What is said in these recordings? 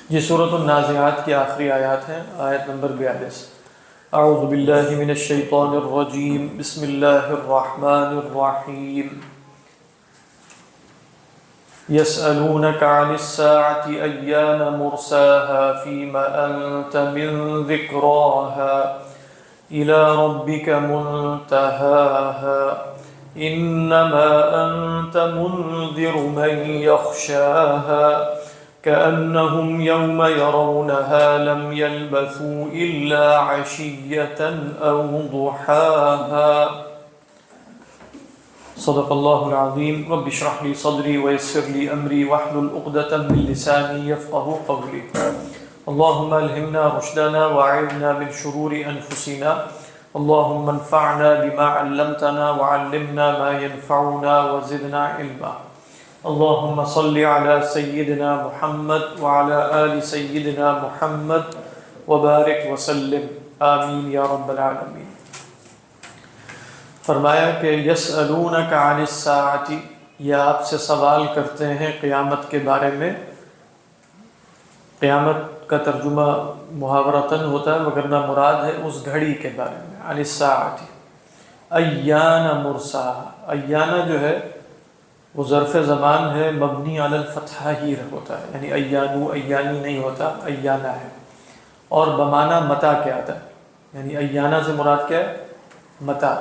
یہ سورۃ النازعات کی آخری آیات ہیں، آیت نمبر 42۔ اعوذ باللہ من الشیطان الرجیم، بسم اللہ الرحمن الرحیم۔ يسألونك عن الساعة أيان مرساها فيما أنت من ذكراها إلى ربك منتهاها إنما أنت منذر من يخشاها كأنهم يوم يرونها لم يلبثوا إلا عشية أو ضحاها۔ صدق اللہ العظیم۔ رب اشرح لي صدری ويسر لي امری واحلل عقدۃ من لسانی يفقهوا قولی۔ اللهم الهمنا رشدنا واعذنا من شرور انفسنا، اللهم انفعنا بما علمتنا وعلمنا ما ينفعنا وزدنا علما۔ اللهم صل على سيدنا محمد وعلى آل سيدنا محمد وبارك وسلم، آمین یا رب العالمین۔ فرمایا کہ یسألونک عن الساعۃ، یہ آپ سے سوال کرتے ہیں قیامت کے بارے میں۔ قیامت کا ترجمہ محاورتاً ہوتا ہے، وگرنہ مراد ہے اس گھڑی کے بارے میں۔ عن الساعۃ ایان مرساها، ایانہ جو ہے وہ ظرف زمان ہے، مبنی علی الفتح ہی ہوتا ہے، یعنی ایانو ایانی نہیں ہوتا، ایانہ ہے۔ اور بمعنی متا کے آتا ہے، یعنی ایانہ سے مراد کیا ہے؟ متا۔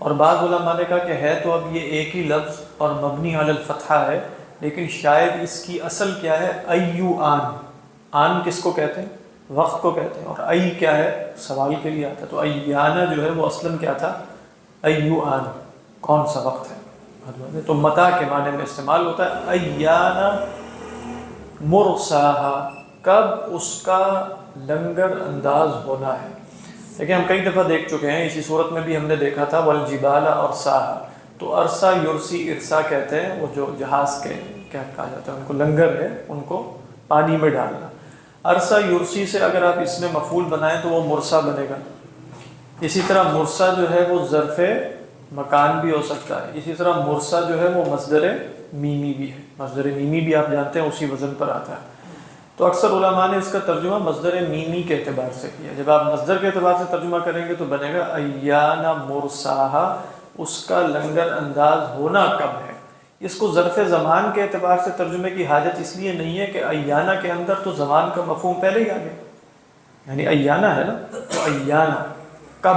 اور بعض علماء نے کہا کہ ہے تو اب یہ ایک ہی لفظ اور مبنی علی الفتحہ ہے، لیکن شاید اس کی اصل کیا ہے؟ ایو آن۔ آن کس کو کہتے ہیں؟ وقت کو کہتے ہیں، اور ای کیا ہے؟ سوال کے لیے آتا ہے۔ تو ایانہ جو ہے وہ اصلاً کیا تھا؟ ایو آن، کون سا وقت ہے؟ تو متا کے معنی میں استعمال ہوتا ہے۔ ایانہ مرساہا، کب اس کا لنگر انداز ہونا ہے۔ لیکن ہم کئی دفعہ دیکھ چکے ہیں، اسی صورت میں بھی ہم نے دیکھا تھا والجبال ارساہا۔ تو ارسا یرسی ارسا کہتے ہیں وہ جو جہاز کے کیا کہا جاتا ہے، ان کو لنگر ہے، ان کو پانی میں ڈالنا۔ ارسا یرسی سے اگر آپ اس میں مفعول بنائیں تو وہ مرسا بنے گا۔ اسی طرح مرسا جو ہے وہ ظرف مکان بھی ہو سکتا ہے، اسی طرح مرسا جو ہے وہ مصدر میمی بھی ہے۔ مصدر میمی بھی آپ جانتے ہیں اسی وزن پر آتا ہے۔ تو اکثر علماء نے اس کا ترجمہ مصدر میمی کے اعتبار سے کیا۔ جب آپ مصدر کے اعتبار سے ترجمہ کریں گے تو بنے گا ایان مرساہا، اس کا لنگر انداز ہونا کب ہے۔ اس کو ظرف زمان کے اعتبار سے ترجمے کی حاجت اس لیے نہیں ہے کہ ایانہ کے اندر تو زمان کا مفہوم پہلے ہی آ گیا، یعنی ایانہ ہے نا، تو ایانہ کب،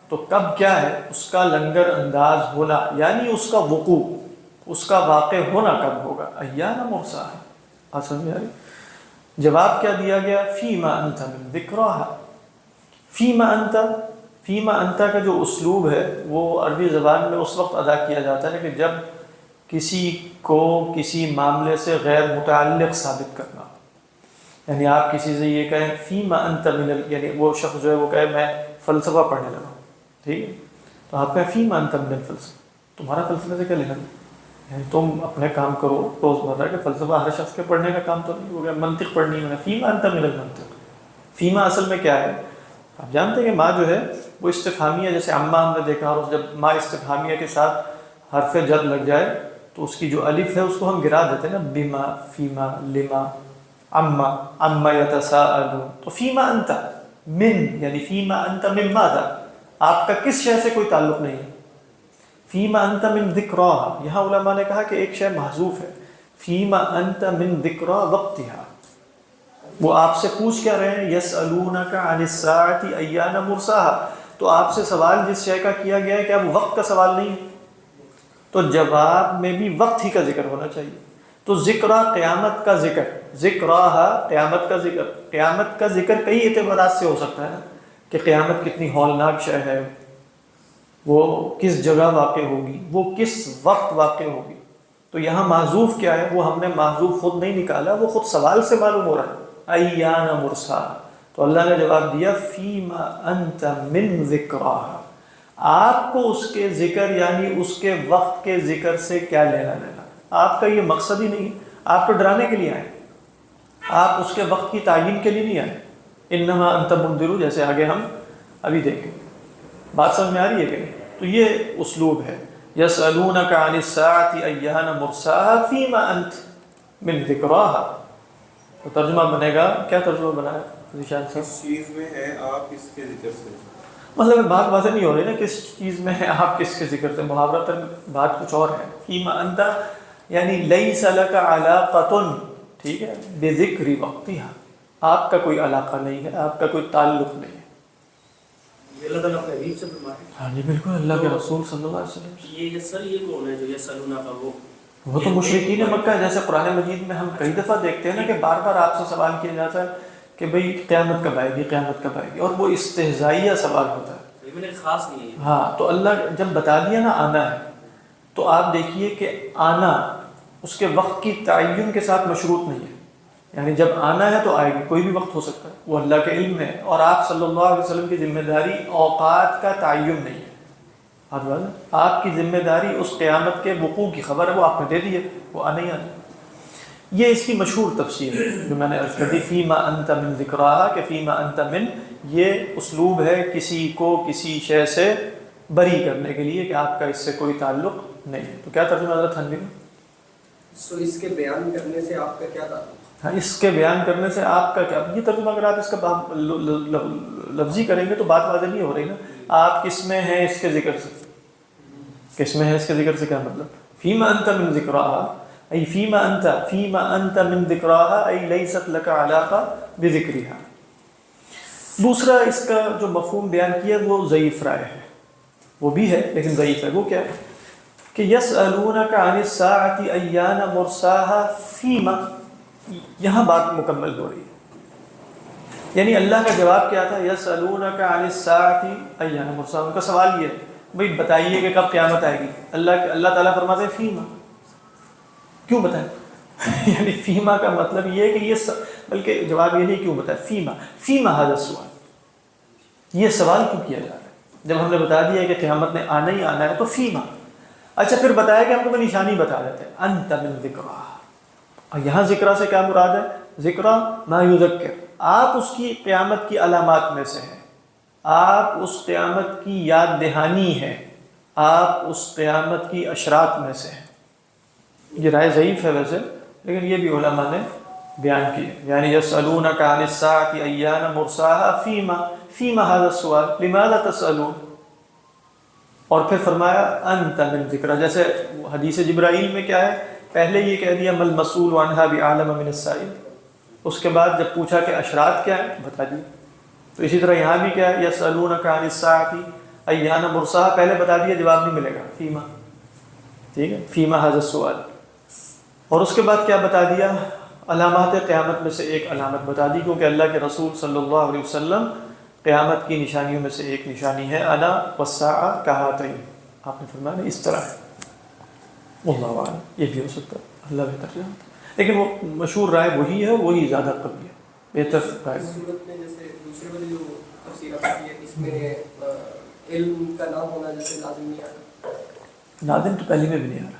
تو کب کیا ہے؟ اس کا لنگر انداز ہونا، یعنی اس کا وقوع، اس کا واقع ہونا کب ہوگا۔ ایان مرساہا، بات سمجھ میں آ رہی؟ جواب کیا دیا گیا؟ فیما انت من ذکراہا۔ فیما انت، فیما انت کا جو اسلوب ہے وہ عربی زبان میں اس وقت ادا کیا جاتا ہے کہ جب کسی کو کسی معاملے سے غیر متعلق ثابت کرنا، یعنی آپ کسی سے یہ کہیں فیما انت من، یعنی وہ شخص جو ہے وہ کہے میں فلسفہ پڑھنے لگا، ٹھیک ہے، تو آپ کہیں فیما انت من الفلسفہ، تمہارا فلسفے سے کیا لینا، یعنی تم اپنے کام کرو روزمرہ کے، فلسفہ ہر شخص کے پڑھنے کا کام تو نہیں ہوگا، منطق پڑھنی ہے۔ فیما انت من المنطق، فیما اصل میں کیا ہے؟ آپ جانتے ہیں کہ ماں جو ہے وہ استفہامیہ، جیسے اما ہم نے دیکھا، اور جب ماں استفہامیہ کے ساتھ حرف جر لگ جائے تو اس کی جو الف ہے اس کو ہم گرا دیتے ہیں نا، بما، فیما، لما، اما، اما یتساءلون۔ تو فیما انت من، یعنی فیما انت من ماذا، آپ کا کس شے سے کوئی تعلق نہیں ہے۔ فیما انت من ذکراہا، یہاں علماء نے کہا کہ ایک شے محذوف ہے، فیما انت من ذکرا وقتہا۔ وہ آپ سے پوچھ کیا رہے ہیں؟ یسألونک عن الساعۃ ایان مرساہا، تو آپ سے سوال جس شے کا کیا گیا ہے کیا وہ وقت کا سوال نہیں ہے؟ تو جواب میں بھی وقت ہی کا ذکر ہونا چاہیے۔ تو ذکرہ قیامت کا ذکر، ذکراہا قیامت کا ذکر، قیامت کا ذکر کئی اعتبارات سے ہو سکتا ہے کہ قیامت کتنی ہولناک شے ہے، وہ کس جگہ واقع ہوگی، وہ کس وقت واقع ہوگی۔ تو یہاں معذوف کیا ہے؟ وہ ہم نے معذوف خود نہیں نکالا، وہ خود سوال سے معلوم ہو رہا ہے، ایان مرساہا۔ تو اللہ نے جواب دیا فیما انت من ذکراہا، آپ کو اس کے ذکر یعنی اس کے وقت کے ذکر سے کیا لینا دینا، آپ کا یہ مقصد ہی نہیں، آپ تو ڈرانے کے لیے آئے، آپ اس کے وقت کی تعیین کے لیے نہیں آئے۔ انما انت منذر، جیسے آگے ہم ابھی دیکھیں، بات سمجھ میں آ رہی ہے کہ نہیں؟ تو یہ اسلوب ہے، یسألونک عن الساعۃ ایان مرساہا فیما انت، من ذکراہا. تو ترجمہ بنے گا، کیا ترجمہ بنا ہے ذیشان صاحب؟ کس چیز میں ہے آپ اس کے ذکر سے. مطلب بات واضح نہیں ہو رہی نا، کس چیز میں ہے آپ کس کے ذکر سے. محاورتاً بات کچھ اور ہے. فیما انت یعنی لیس لک علاقۃ، ٹھیک ہے، بذکر وقتہا، آپ کا کوئی علاقہ نہیں ہے، آپ کا کوئی تعلق نہیں ہے. یہ اللہ تعالیٰ اپنے حبیب سے فرماتے ہیں. ہاں جی بالکل، اللہ کے رسول صلی اللہ علیہ وسلم. یہ کون ہے جو یسألونک کا وہ تو مشرکین مکہ ہے. جیسے قرآن مجید میں ہم کئی دفعہ دیکھتے ہیں نا کہ بار بار آپ سے سوال کیا جاتا ہے کہ بھئی قیامت کب آئے گی، قیامت کب آئے گی، اور وہ استہزائیہ سوال ہوتا ہے. لیکن ایک خاص نہیں ہے. ہاں تو اللہ جب بتا دیا نا آنا ہے، تو آپ دیکھیے کہ آنا اس کے وقت کی تعین کے ساتھ مشروط نہیں ہے. یعنی جب آنا ہے تو آئے گی، کوئی بھی وقت ہو سکتا ہے، وہ اللہ کے علم میں ہے. اور آپ صلی اللہ علیہ وسلم کی ذمہ داری اوقات کا تعین نہیں ہے. آپ کی ذمہ داری اس قیامت کے وقوع کی خبر ہے، وہ آپ نے دے دی ہے، وہ آنا ہی آنا. یہ اس کی مشہور تفسیر ہے جو میں نے عرض کر دی، فیما انت من ذکراہا، کہ فیما انت من، یہ اسلوب ہے کسی کو کسی شے سے بری کرنے کے لیے کہ آپ کا اس سے کوئی تعلق نہیں ہے. تو کیا ترجمہ حضرت حنوی میں؟ اس کے بیان کرنے سے آپ کا کیا تعلق؟ ہاں، اس کے بیان کرنے سے آپ کا کیا. یہ ترجمہ اگر آپ اس کا لفظی کریں گے تو بات واضح نہیں ہو رہی نا. آپ کس میں ہیں اس کے ذکر سے، کس میں ہے اس کے ذکر سے کیا مطلب؟ فیما انت من ذکراہا ای فیما انت من ذکراہا ای لیست لک علاقہ بذکرہا. دوسرا اس کا جو مفہوم بیان کیا وہ ضعیف رائے ہے، وہ بھی ہے لیکن ضعیف ہے. وہ کیا ہے کہ یسألونک عن الساعۃ ایان مرساہا فیما، یہاں بات مکمل ہو رہی ہے. یعنی اللہ کا جواب کیا تھا؟ یسألونک عن الساعۃ ایان مرساہا. ان کا سوال یہ ہے بھئی بتائیے کہ کب قیامت آئے گی. اللہ تعالیٰ فرماتے ہیں فیما. کیوں بتائیں؟ یعنی فیما کا مطلب یہ ہے کہ یہ بلکہ جواب یہ نہیں کیوں بتائیں، فیما ھذا السؤال، یہ سوال کیوں کیا جا رہا ہے جب ہم نے بتا دیا کہ قیامت نے آنا ہی آنا ہے تو فیما. اچھا پھر بتایا کہ ہم کو نشانی بتا دیتے ہیں، انت من ذکرہ. اور یہاں ذکرہ سے کیا مراد ہے؟ ذکرہ ما یذکر، آپ اس کی قیامت کی علامات میں سے ہیں، آپ اس قیامت کی یاد دہانی ہے، آپ اس قیامت کی اشراط میں سے ہیں. یہ رائے ضعیف ہے ویسے، لیکن یہ بھی علماء نے بیان کی ہے. یعنی یسألونک عن الساعۃ ایان مرساہا فیما ھذا السؤال لماذا تسألون. اور پھر فرمایا انت من ذکرہ. جیسے حدیث جبرائیل میں کیا ہے، پہلے یہ کہہ دیا مل مسئول عنہا بعالم من السائل، اس کے بعد جب پوچھا کہ اشراط کیا ہے بتا دی. تو اسی طرح یہاں بھی کیا ہے، یسألونک عن الساعۃ ایان مرساہا، پہلے بتا دیا جواب نہیں ملے گا، فیما، ٹھیک ہے، فیما ھذا السؤال. اور اس کے بعد کیا بتا دیا؟ علامات قیامت میں سے ایک علامت بتا دی، کیونکہ اللہ کے رسول صلی اللہ علیہ وسلم قیامت کی نشانیوں میں سے ایک نشانی ہے انا والساعہ کہاتین. آپ نے فرمایا اس طرح ہے. واللہ اعلم، یہ بھی ہو سکتا ہے، اللہ بہتر جانتا ہے، لیکن وہ مشہور رائے وہی ہے، وہی زیادہ قوی ہے، بہتر رائے. صورت میں جیسے دوسرے والی جو تفسیر آتی ہے اس میں علم کا نام ہونا جیسے لازم نہیں آتا. لازم تو پہلے میں بھی نہیں آ رہا.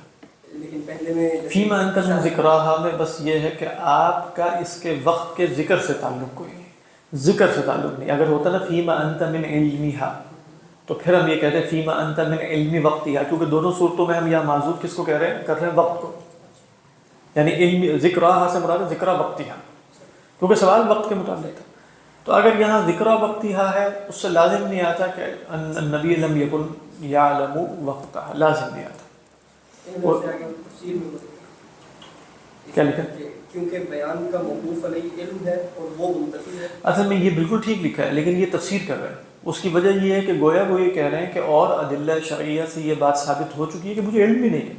لیکن پہلے میں فیما انت من ذکراہا میں بس یہ ہے کہ آپ کا اس کے وقت کے ذکر سے تعلق کوئی نہیں، ذکر سے تعلق نہیں. اگر ہوتا نا فیما انت من علمہا تو پھر ہم یہ کہتے ہیں فیما انت من علم وقتہا، کیونکہ دونوں صورتوں میں ہم یہاں معذوف کس کو کہہ رہے ہیں، کر رہے ہیں وقت کو. یعنی علم ذکراہا سے مراد ہے ذکر وقتہا، کیونکہ سوال وقت کے متعلق تھا. تو اگر یہاں ذکر وقتہا ہے اس سے لازم نہیں آتا کہ النبی لم یکن یعلم وقتہا، لازم نہیں آتا. کیا لکھا؟ کیونکہ بیان کا موقوف علیہ علم ہے اور وہ منتفی ہے. اصل میں یہ بالکل ٹھیک لکھا ہے، لیکن یہ تفسیر کر رہے ہیں. اس کی وجہ یہ ہے کہ گویا وہ یہ کہہ رہے ہیں کہ اور ادلہ شرعیہ سے یہ بات ثابت ہو چکی ہے کہ مجھے علم بھی نہیں ہے.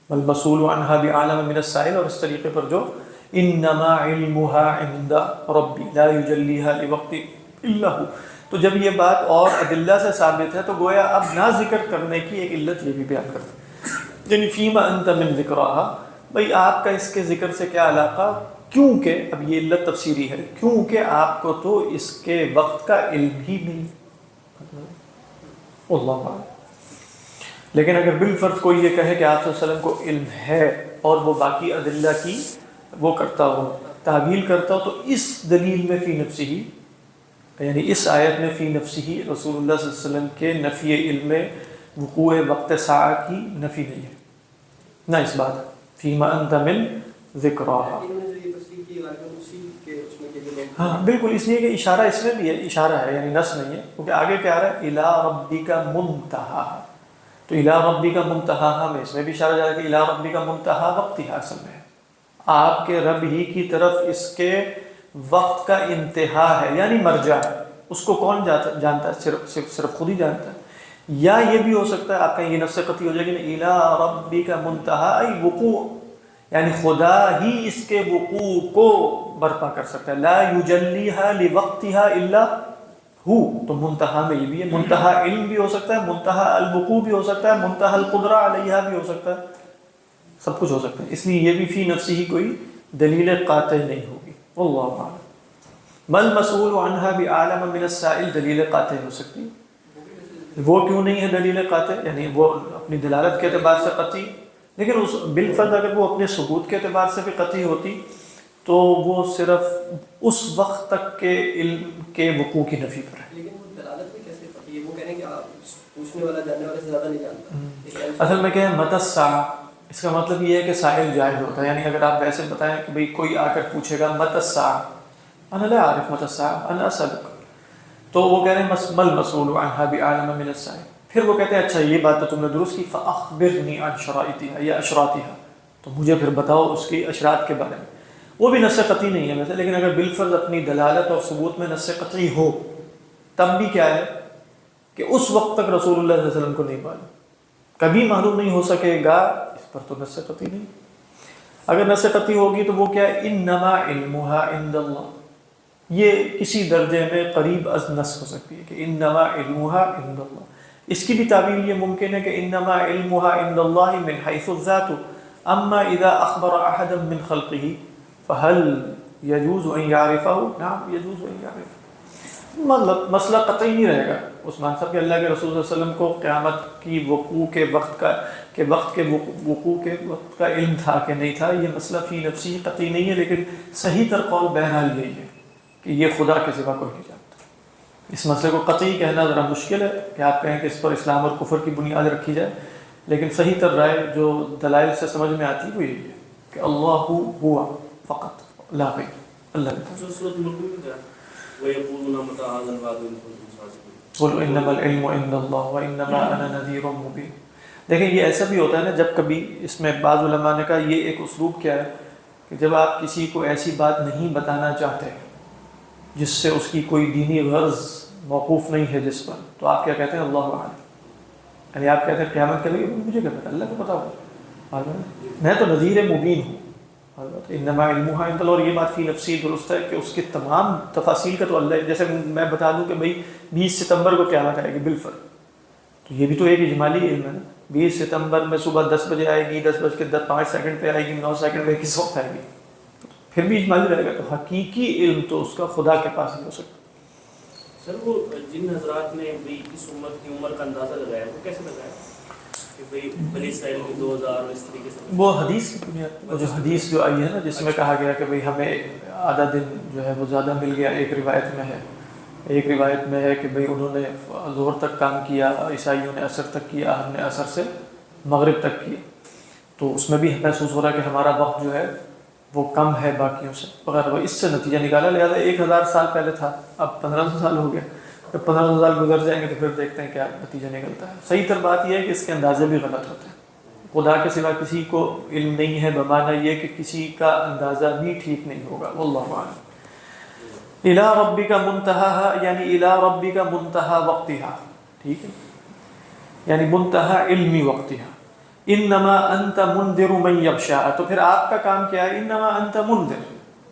والمسئول عنہا بعالم من السائل، اور اس طریقے پر جو انما علمها عند ربی لا یجلیها لوقت الا هو. تو جب یہ بات اور ادلہ سے ثابت ہے تو گویا اب نہ ذکر کرنے کی ایک علت یہ بھی بیان کرتے ہیں. یعنی فیما انت من ذکراہا، بھئی آپ کا اس کے ذکر سے کیا علاقہ، کیونکہ اب یہ علت تفسیری ہے، کیونکہ آپ کو تو اس کے وقت کا علم ہی نہیں. اللہ عنہ. لیکن اگر بالفرض کوئی یہ کہے کہ آپ صلی اللہ علیہ وسلم کو علم ہے اور وہ باقی ادلہ کی وہ کرتا ہو، تعویل کرتا ہو، تو اس دلیل میں فی نفسہ ہی، یعنی اس آیت میں فی نفسہ ہی رسول اللہ صلی اللہ علیہ وسلم کے نفی علم وقوع وقت ساعہ کی نفی نہیں ہے، نہ اس بات فیما انت من ذکراہا. انہوں نے جو یہ تفسیر کی غالباً اسی کے اس میں کے جو لوگ ہاں بالکل، اس لیے کہ اشارہ اس میں بھی ہے، اشارہ ہے یعنی نص نہیں ہے، کیونکہ آگے کیا آ رہا ہے الی ربک منتہاہا، تو الی ربک منتہاہا میں اس میں بھی اشارہ جا رہا ہے کہ الی ربک منتہا وقتہا، اصل میں آپ کے رب ہی کی طرف اس کے وقت کا انتہا ہے یعنی مرجع ہے. اس کو کون جانتا ہے؟ صرف خود ہی جانتا ہے. یا یہ بھی ہو سکتا ہے آپ کا یہ نفس قطعی ہو جائے گی الی ربک منتہا ای وقوع، یعنی خدا ہی اس کے وقوع کو برپا کر سکتا ہے. لا یجلیھا لوقتھا الا ہو، تو منتہا میں یہ بھی ہے، منتہا علم بھی ہو سکتا ہے، منتہا الوقوع بھی ہو سکتا ہے، منتہا القدرہ علیہا بھی ہو سکتا ہے، سب کچھ ہو سکتا ہے. اس لیے یہ بھی فی نفسی ہی کوئی دلیل قاطع نہیں ہوگی. واللہ اعلم. مل مسئول عنہا بعالم من السائل، دلیل قاطع ہو سکتی ہے. وہ کیوں نہیں ہے دلیل قاطع؟ یعنی وہ اپنی دلالت کے اعتبار سے قطعی، لیکن اس بالفرض اگر وہ اپنے ثبوت کے اعتبار سے بھی قطعی ہوتی تو وہ صرف اس وقت تک کے علم کے وقوع کی نفی پر ہے. لیکن وہ دلالت میں کیسے قطعی ہے؟ وہ کہہ رہے ہیں کہ آپ پوچھنے والا جاننے والے سے زیادہ نہیں جانتا. اصل میں کیا ہے متی الساعہ، اس کا مطلب یہ ہے کہ سائل جاہل ہوتا ہے. یعنی اگر آپ ویسے بتائیں کہ بھئی کوئی آ کر پوچھے گا متی الساعہ، انا لا اعرف متی الساعہ انا اسألک، تو وہ کہہ رہے ہیں مل مسئول عنہا بعالم من السائل. پھر وہ کہتے ہیں اچھا یہ بات تو تم نے درست کی، فاخبرنی عن شرائطها یا اشراطها، تو مجھے پھر بتاؤ اس کی اشراط کے بارے میں. وہ بھی نص قطعی نہیں ہے ویسے، لیکن اگر بالفرض اپنی دلالت اور ثبوت میں نص قطعی ہو تب بھی کیا ہے کہ اس وقت تک رسول اللہ صلی اللہ علیہ وسلم کو نہیں معلوم، کبھی معلوم نہیں ہو سکے گا، اس پر تو نص قطعی نہیں. اگر نص قطعی ہوگی تو وہ کیا ہے انما علمها عند اللہ، یہ کسی درجے میں قریب از نص ہو سکتی ہے کہ انما علمها عند اللہ. اس کی بھی تعبیر یہ ممکن ہے کہ انما علمها عند اللہ من حیث الذات، اما اذا اخبر احدا من خلقه فهل يجوز ان يعرفه؟ نعم يجوز ان يعرفه. مطلب مسئلہ قطعی نہیں رہے گا عثمان صاحب کہ اللہ کے رسول صلی اللہ علیہ وسلم کو قیامت کی وقوع کے وقت کا علم تھا کہ نہیں تھا، یہ مسئلہ فی نفسی قطعی نہیں ہے، لیکن صحیح تر قول بہرحال یہی ہے کہ یہ خدا کے سوا کوئی نہیں جانتا. اس مسئلے کو قطعی کہنا ذرا مشکل ہے کہ آپ کہیں کہ اس پر اسلام اور کفر کی بنیاد رکھی جائے، لیکن صحیح تر رائے جو دلائل سے سمجھ میں آتی ہے وہ یہی ہے کہ اللہ ہوا فقط لا غیر، اللہ نے. جو سورۃ ملک میں کیا وَيَقُولُونَ مَتَىٰ هَٰذَا الْوَعْدُ إِن كُنتُمْ صَادِقِينَ قُلْ إِنَّمَا الْعِلْمُ عِندَ اللَّهِ وَإِنَّمَا أَنَا نَذِيرٌ مُّبِينٌ. دیکھیں یہ ایسا بھی ہوتا ہے نا، جب کبھی اس میں بعض علماء نے کہا یہ ایک اسلوب کیا ہے کہ جب آپ کسی کو ایسی بات نہیں بتانا چاہتے جس سے اس کی کوئی دینی غرض موقوف نہیں ہے جس پر، تو آپ کیا کہتے ہیں اللہ اعلم. یعنی آپ کہتے ہیں قیامت کے لیے مجھے کیا پتا، اللہ کو پتا ہوگا، میں تو نذیر مبین ہوں. انما علمها عند اللہ، اور یہ بات فی نفسی درست ہے کہ اس کے تمام تفاصیل کا تو اللہ، جیسے میں بتا دوں کہ بھئی 20 ستمبر کو قیامت آئے گی بالفعل، تو یہ بھی تو ایک اجمالی علم ہے نا. 20 ستمبر میں صبح 10 بجے آئے گی، 10:05 پہ آئے گی، 9 سیکنڈ پہ کس وقت آئے گی، پھر بھی اجمالی رہے گا. تو حقیقی علم تو اس کا خدا کے پاس ہی ہو سکتا ہے. سر وہ جن حضرات نے بھی اس امت کی عمر کا اندازہ لگایا وہ کیسے لگایا کہ بھئی بنی اسرائیل کی 2000 اور اس طریقے سے؟ وہ حدیث کی بنیاد، وہ جو حدیث جو آئی ہے نا جس میں کہا گیا کہ بھئی ہمیں آدھا دن جو ہے وہ زیادہ مل گیا. ایک روایت میں ہے کہ بھئی انہوں نے ظہر تک کام کیا، عیسائیوں نے عصر تک کیا، ہم نے عصر سے مغرب تک کیا، تو اس میں بھی محسوس ہو رہا ہے کہ ہمارا وقت جو ہے وہ کم ہے باقیوں سے وغیرہ. وہ اس سے نتیجہ نکالا، لہٰذا 1000 سال پہلے تھا، اب 1500 سال ہو گیا. جب 1500 سال گزر جائیں گے تو پھر دیکھتے ہیں کیا نتیجہ نکلتا ہے. صحیح تر بات یہ ہے کہ اس کے اندازے بھی غلط ہوتے ہیں. خدا کے سوا کسی کو علم نہیں ہے بمعنی یہ کہ کسی کا اندازہ بھی ٹھیک نہیں ہوگا. واللہ اعلم. الی ربک منتہاہا یعنی الی ربک منتہا وقتہا، ٹھیک ہے، یعنی منتہا علمی وقتہا. انما انت منذر من یخشا، تو پھر آپ کا کام کیا ہے؟ انما انت منذر،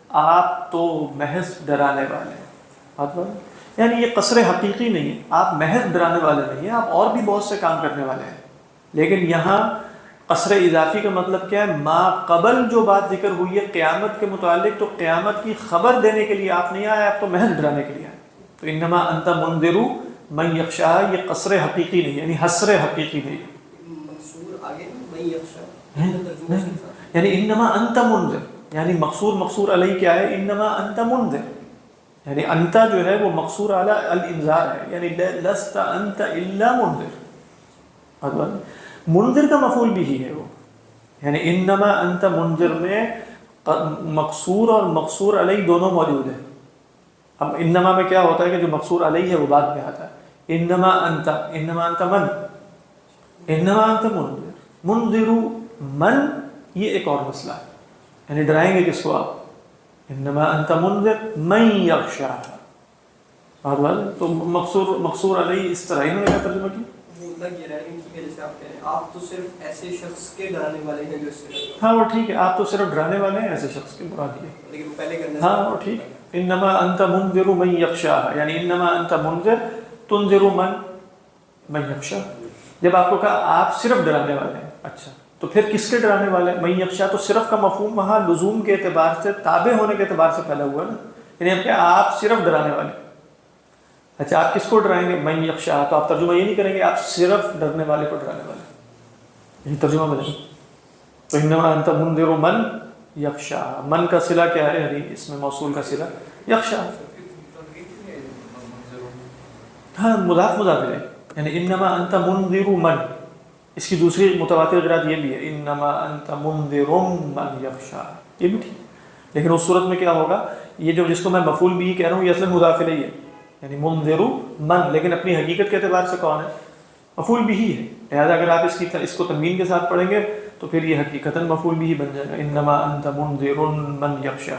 آپ تو محض ڈرانے والے ہیں. یعنی یہ قصر حقیقی نہیں ہے، آپ محض ڈرانے والے نہیں ہیں، آپ اور بھی بہت سے کام کرنے والے ہیں. لیکن یہاں قصر اضافی کا مطلب کیا ہے؟ ما قبل جو بات ذکر ہوئی ہے قیامت کے متعلق، تو قیامت کی خبر دینے کے لیے آپ نہیں آئے، آپ تو محض ڈرانے کے لیے آئے. تو انما انت منذر من یخشا، یہ قصر حقیقی نہیں یعنی حصر حقیقی نہیں ہے. یعنی انما انت منذر، یعنی مقصور علیہ کیا ہے؟ انما انت منذر، یعنی انت جو ہے وہ مقصور علی الانذار ہے، یعنی لست انت الا منذر. منذر کا مفعول بھی ہے وہ، یعنی انما انت منذر میں مقصور اور مقصور علیہ دونوں موجود ہیں. اب انما میں کیا ہوتا ہے کہ جو مقصور علیہ ہے وہ بعد میں آتا ہے. انما انت من، انما انت منذر من، یہ ایک اور مسئلہ ہے. یعنی ڈرائیں گے کس کو آپ؟ انما انت منذر من یخشا. تو مقصور علیہ اس طرح انہوں نے کیا ترجمہ کی؟ یہ رہے کہ جیسے آپ کہہ رہے ہیں آپ تو صرف ایسے شخص کے ڈرانے والے ہیں جو اس سے، ہاں وہ ٹھیک ہے، آپ تو صرف ڈرانے والے ہیں، ایسے شخص کے مراد یہ. لیکن پہلے کرنے ہاں وہ ٹھیک ہے. انما انت منذر من یخشا، یعنی انما انت منذر تنذر من یخشا. جب آپ کو کہا آپ صرف ڈرانے والے ہیں، اچھا تو پھر کس کے ڈرانے والے ہیں؟ من یخشا، تو صرف کا مفہوم وہاں لزوم کے اعتبار سے، تابع ہونے کے اعتبار سے پھیلا ہوا ہے نا. یعنی اب کیا آپ صرف ڈرانے والے ہیں. اچھا آپ کس کو ڈرائیں گے؟ من یخشا، تو آپ ترجمہ یہ نہیں کریں گے آپ صرف ڈرنے والے کو ڈرانے والے، یہی ترجمہ بنے. تو انما انت منذر من یخشا، من کا صلہ کیا ہے؟ یعنی اس میں موصول کا صلہ یخشا، ہاں مضاف الیہ، یعنی انما انت منذر من. اس کی دوسری متواتر قرات یہ بھی ہے انما انت منذر من یخشا، یہ بھی ٹھیک. لیکن اس صورت میں کیا ہوگا؟ یہ جو جس کو میں مفعول بھی کہہ رہا ہوں یہ اصل مضاف الیہ ہے، یعنی منذر من، لیکن اپنی حقیقت کے اعتبار سے کون ہے؟ مفعول بھی ہے. لہٰذا اگر آپ اس کو تنوین کے ساتھ پڑھیں گے تو پھر یہ حقیقتاً مفعول بھی بن جائے گا. انما انت منذر من یخشا.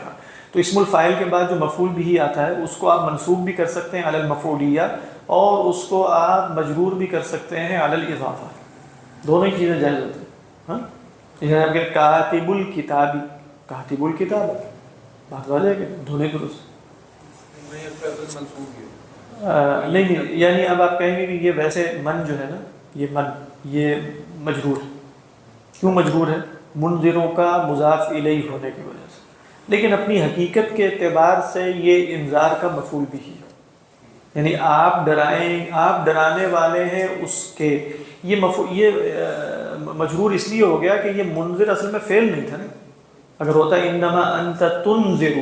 تو اسم الفاعل کے بعد جو مفعول بھی آتا ہے اس کو آپ منصوب بھی کر سکتے ہیں علی المفعولیہ، اور اس کو آپ مجرور بھی کر سکتے ہیں علی الاضافہ. دونوں ہی چیزیں جائز ہوتی ہیں. ہاں جیسے کہ کاتب الکتابی، کاتب الکتاب، بات واضح ہے کہ دونوں درست نہیں. یعنی اب آپ کہیں گے کہ یہ ویسے من جو ہے نا، یہ من یہ مجرور ہے. کیوں مجرور ہے؟ منذروں کا مضاف الیہ ہونے کی وجہ سے. لیکن اپنی حقیقت کے اعتبار سے یہ انذار کا مفعول بھی ہے. یعنی آپ ڈرائیں، آپ ڈرانے والے ہیں اس کے. یہ مجرور اس لیے ہو گیا کہ یہ منذر اصل میں فعل نہیں تھا نا. اگر ہوتا انما انت تنذر،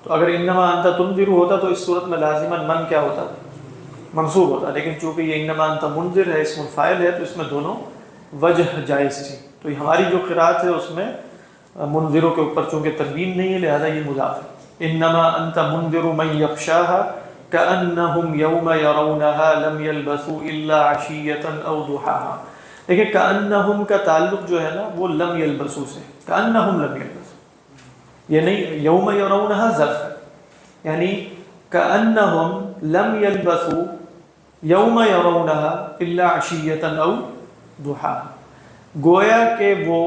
تو اگر انما انت تنذر ہوتا تو اس صورت میں لازماً من کیا ہوتا؟ منصوب ہوتا. لیکن چونکہ یہ انما انت منذر ہے، اسم الفاعل ہے، تو اس میں دونوں وجہ جائز تھی. تو ہماری جو قرات ہے اس میں منذروں کے اوپر چونکہ تنوین نہیں ہے لہذا یہ مضاف ہے. انما انت منذر من یخشاها کأنہم یوم یرونہا لم یلبثوا الا عشیۃ او ضحاها. دیکھیں کأنہم کا تعلق جو ہے نا وہ لم یلبثوا سے، کأنہم لم یلبثوا، یہ نہیں یوم یرونہا ظرف ہے، یعنی کأنہم لم یلبثوا یوم یرونہا الا عشیۃ او ضحاها. گویا کہ وہ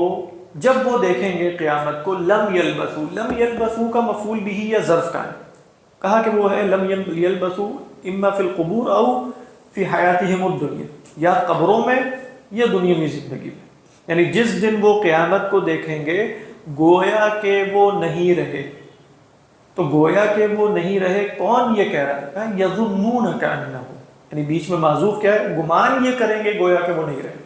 جب وہ دیکھیں گے قیامت کو، لم یلبثوا، لم یلبثوا کا مفعول بھی یا ظرف کا ہے. کہا کہ وہ ہے لم یلبثوا اما فی القبور او فی حیاتہم الدنیا، یا قبروں میں یا دنیاوی زندگی میں. یعنی جس دن وہ قیامت کو دیکھیں گے گویا کہ وہ نہیں رہے. تو گویا کہ وہ نہیں رہے کون یہ کہہ رہا ہے؟ یظنون کأنہ، یعنی بیچ میں معذوف کیا ہے؟ گمان یہ کریں گے گویا کہ وہ نہیں رہے.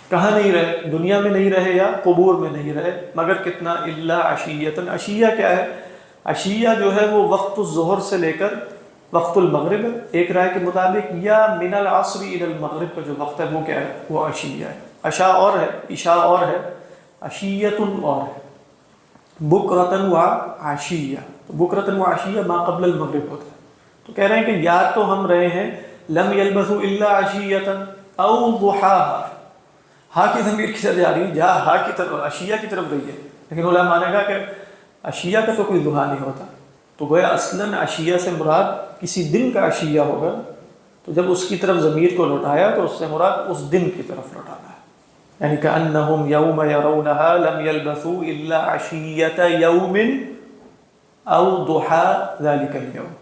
کہاں نہیں رہے؟ دنیا میں نہیں رہے یا قبور میں نہیں رہے، مگر کتنا؟ الا عشیۃ. عشیہ کیا ہے؟ عشیہ جو ہے وہ وقت الظہر سے لے کر وقت المغرب ہے. ایک رائے کے مطابق یا من العصر الى المغرب کا جو وقت ہے وہ کیا ہے؟ وہ عشیہ ہے. عشاء اور ہے، عشاء اور ہے، عشیۃ اور ہے. بکرۃ و عشیہ، بکرۃ و عشیہ ما قبل المغرب ہوتا ہے. تو کہہ رہے ہیں کہ یا تو ہم رہے ہیں لم یلبثوا الا عشیۃ او ضحاها. ہا کی ضمیر کی طرف جا رہی ہے، جا ہا کی طرف، عشیہ کی طرف گئی ہے. لیکن علماء نے کہا کہ عشیہ کا تو کوئی ضحا نہیں ہوتا. تو گویا اصلاً عشیہ سے مراد کسی دن کا عشیہ ہوگا. تو جب اس کی طرف ضمیر کو لوٹایا تو اس سے مراد اس دن کی طرف لوٹانا ہے. یعنی کأنہم یوم یرونہا لم یلبثوا الا عشیۃ یوم او ضحا ذلک اليوم.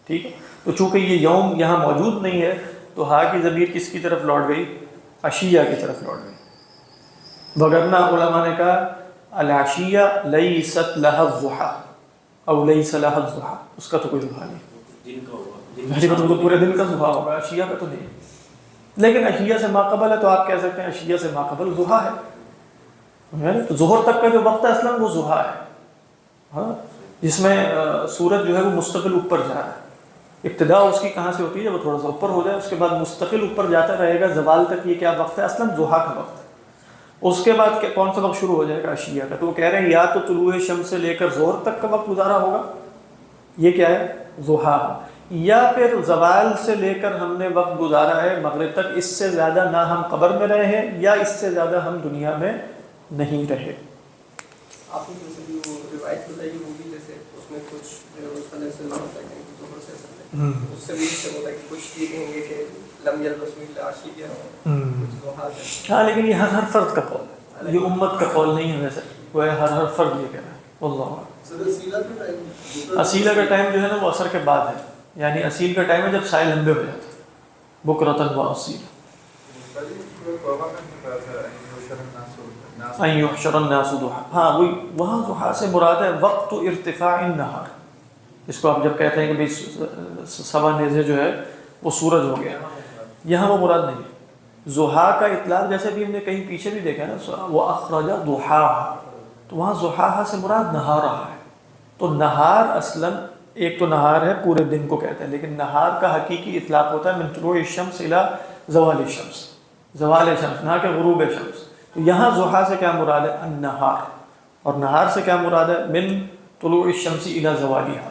ٹھیک ہے. تو چونکہ یہ یوم یہاں موجود نہیں ہے تو ہا کی ضمیر کس کی طرف لوٹ گئی؟ عشیہ کی طرف لوٹ گئی. وگرنہ علماء نے کہا العشیہ لیست لها الضحا او لیس لها الضحا، اس کا تو کوئی ضحا نہیں. دن کا ہوگا، ظاہری بات تو پورے دن کا ضحا ہوگا، عشیہ کا تو نہیں. لیکن عشیہ سے ماقبل ہے تو آپ کہہ سکتے ہیں عشیہ سے ماقبل ضحا ہے. تو ظہر تک کا جو وقت ہے اصلا وہ ضحا ہے. ہاں جس میں سورج جو ہے وہ مستقل اوپر جا رہا ہے. ابتدا اس کی کہاں سے ہوتی ہے؟ وہ تھوڑا سا اوپر ہو جائے، اس کے بعد مستقل اوپر جاتا رہے گا زوال تک. یہ کیا وقت ہے؟ اصلا ضحا کا وقت ہے. اس کے بعد کون سا وقت شروع ہو جائے گا عشیہ کا؟ تو وہ کہہ رہے ہیں یا تو طلوع شمس سے لے کر ظہر تک کا وقت گزارا ہوگا، یہ کیا ہے ضحیٰ، یا پھر زوال سے لے کر ہم نے وقت گزارا ہے مغرب تک، اس سے زیادہ نہ ہم قبر میں رہے ہیں یا اس سے زیادہ ہم دنیا میں نہیں رہے۔ آپ نے جیسے بھی وہ روایت بتائی ہوگی، جیسے اس میں کچھ جو صلی اللہ علیہ وسلم کہ ظہر سے اس سے بھی اس سے ہوتا ہے کہ کچھ یہ کہیں گے کہ لم یلبس الا عشیہ، کچھ ضحیٰ سے۔ ہاں لیکن یہ ہر فرد کا قول ہے، یہ امت کا قول نہیں ہے، ویسے وہ ہر فرد یہ کہہ رہا ہے۔ واللہ اصیلہ کا ٹائم جو ہے نا وہ عصر کے بعد ہے، یعنی اصیل کا ٹائم ہے جب سائے لمبے ہو جاتے ہیں، بکرتن و اصیل۔ ان یحشر الناس ضحیٰ، ہاں وہاں ضحیٰ سے مراد ہے وقت ارتفاع النہار، اس کو آپ جب کہتے ہیں کہ بھئی سوا نیزے جو ہے وہ سورج ہو گیا، یہاں وہ مراد نہیں ہے۔ ضحیٰ کا اطلاق جیسے بھی ہم نے کہیں پیچھے بھی دیکھا نا، وَأَخْرَجَ ضُحَاهَا، تو وہاں ضحیٰ سے مراد نہار رہا ہے۔ تو نہار اصلاً ایک تو نہار ہے پورے دن کو کہتے ہیں، لیکن نہار کا حقیقی اطلاق ہوتا ہے من طلوع الشمس الی زوال الشمس، زوال شمس نہ کہ غروب شمس۔ تو یہاں ضحیٰ سے کیا مراد ہے؟ النہار، اور نہار سے کیا مراد ہے؟ من طلوع الشمس الی زوالها۔